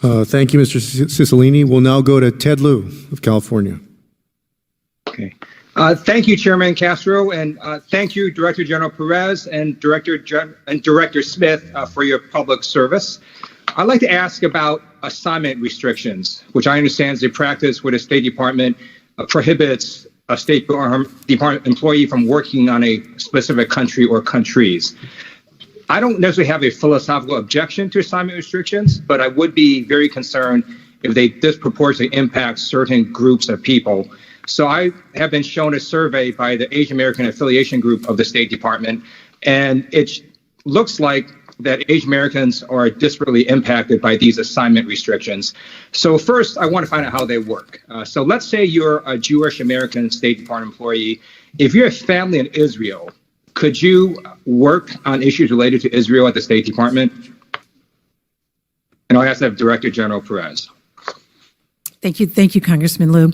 Thank you, Mr. Cicilline. We'll now go to Ted Lieu of California. Okay. Thank you, Chairman Castro, and thank you, Director General Perez and Director Smith for your public service. I'd like to ask about assignment restrictions, which I understand is a practice where the State Department prohibits a State Department employee from working on a specific country or countries. I don't necessarily have a philosophical objection to assignment restrictions, but I would be very concerned if they disproportionately impact certain groups of people. So I have been shown a survey by the Asian American Affiliation Group of the State Department, and it looks like that Asian Americans are disparately impacted by these assignment restrictions. So first, I want to find out how they work. So let's say you're a Jewish American State Department employee. If you have family in Israel, could you work on issues related to Israel at the State Department? And I'll ask that of Director General Perez. Thank you, Congressman Lieu.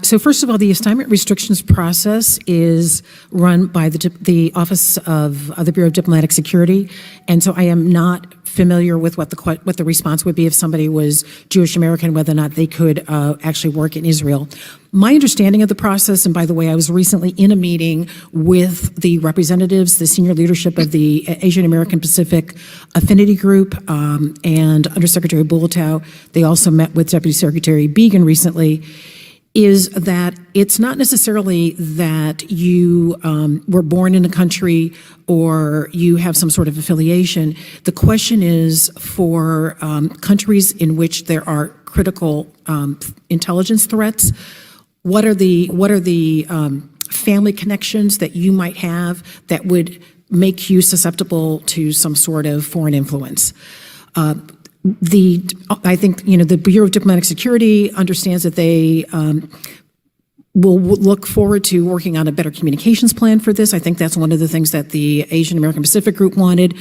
So first of all, the assignment restrictions process is run by the Office of the Bureau of Diplomatic Security, and so I am not familiar with what the response would be if somebody was Jewish American, whether or not they could actually work in Israel. My understanding of the process, and by the way, I was recently in a meeting with the representatives, the senior leadership of the Asian American Pacific Affinity Group, and Undersecretary Bulatow. They also met with Deputy Secretary Began recently. Is that it's not necessarily that you were born in a country or you have some sort of affiliation. The question is for countries in which there are critical intelligence threats. What are the family connections that you might have that would make you susceptible to some sort of foreign influence? I think, the Bureau of Diplomatic Security understands that they will look forward to working on a better communications plan for this. I think that's one of the things that the Asian American Pacific Group wanted.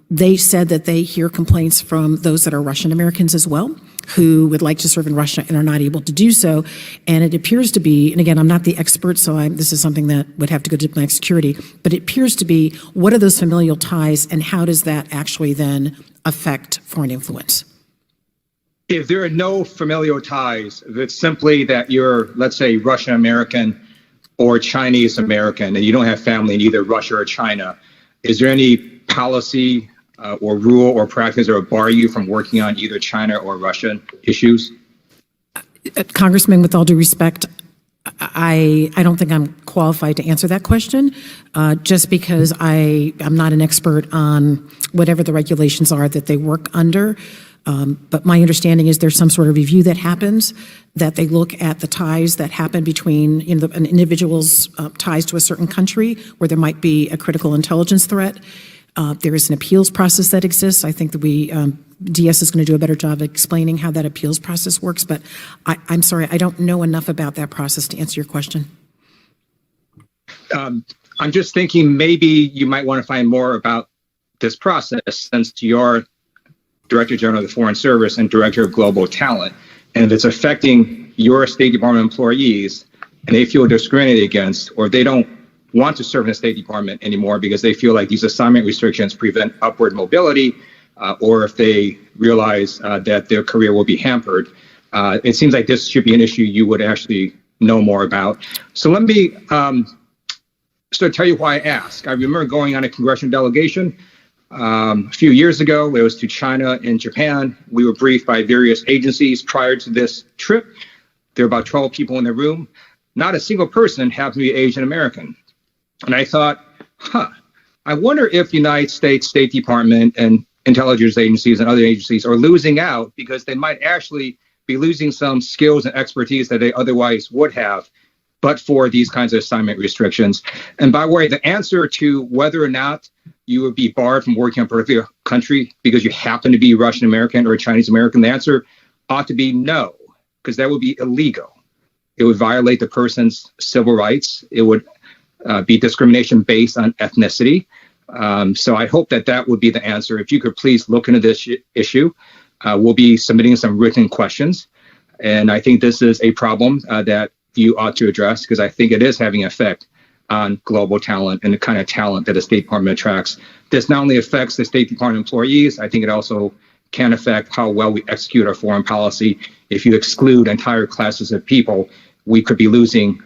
They said that they hear complaints from those that are Russian Americans as well, who would like to serve in Russia and are not able to do so. And it appears to be, and again, I'm not the expert, so this is something that would have to go to diplomatic security, but it appears to be, what are those familial ties and how does that actually then affect foreign influence? If there are no familial ties, if it's simply that you're, let's say, Russian American or Chinese American, and you don't have family in either Russia or China, is there any policy or rule or practice that would bar you from working on either China or Russian issues? Congressman, with all due respect, I don't think I'm qualified to answer that question, just because I'm not an expert on whatever the regulations are that they work under. But my understanding is there's some sort of review that happens, that they look at the ties that happen between an individual's ties to a certain country where there might be a critical intelligence threat. There is an appeals process that exists. I think that DS is going to do a better job of explaining how that appeals process works, but I'm sorry, I don't know enough about that process to answer your question. I'm just thinking maybe you might want to find more about this process since you're Director General of the Foreign Service and Director of Global Talent. And if it's affecting your State Department employees and they feel discriminated against, or they don't want to serve in the State Department anymore because they feel like these assignment restrictions prevent upward mobility, or if they realize that their career will be hampered, it seems like this should be an issue you would actually know more about. So let me tell you why I ask. I remember going on a congressional delegation a few years ago. It was to China and Japan. We were briefed by various agencies prior to this trip. There were about 12 people in the room. Not a single person happened to be Asian American. And I thought, I wonder if the United States State Department and intelligence agencies and other agencies are losing out because they might actually be losing some skills and expertise that they otherwise would have, but for these kinds of assignment restrictions. And by the way, the answer to whether or not you would be barred from working in a particular country because you happen to be Russian American or Chinese American, the answer ought to be no, because that would be illegal. It would violate the person's civil rights. It would be discrimination based on ethnicity. So I hope that would be the answer. If you could please look into this issue. We'll be submitting some written questions. And I think this is a problem that you ought to address, because I think it is having an effect on global talent and the kind of talent that the State Department attracts. This not only affects the State Department employees, I think it also can affect how well we execute our foreign policy. If you exclude entire classes of people, we could be losing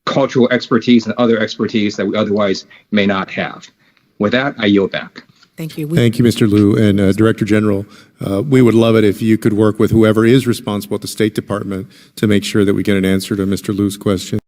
cultural expertise and other expertise that we otherwise may not have. With that, I yield back. Thank you. Thank you, Mr. Lieu. And Director General, we would love it if you could work with whoever is responsible at the State Department to make sure that we get an answer to Mr. Lieu's question.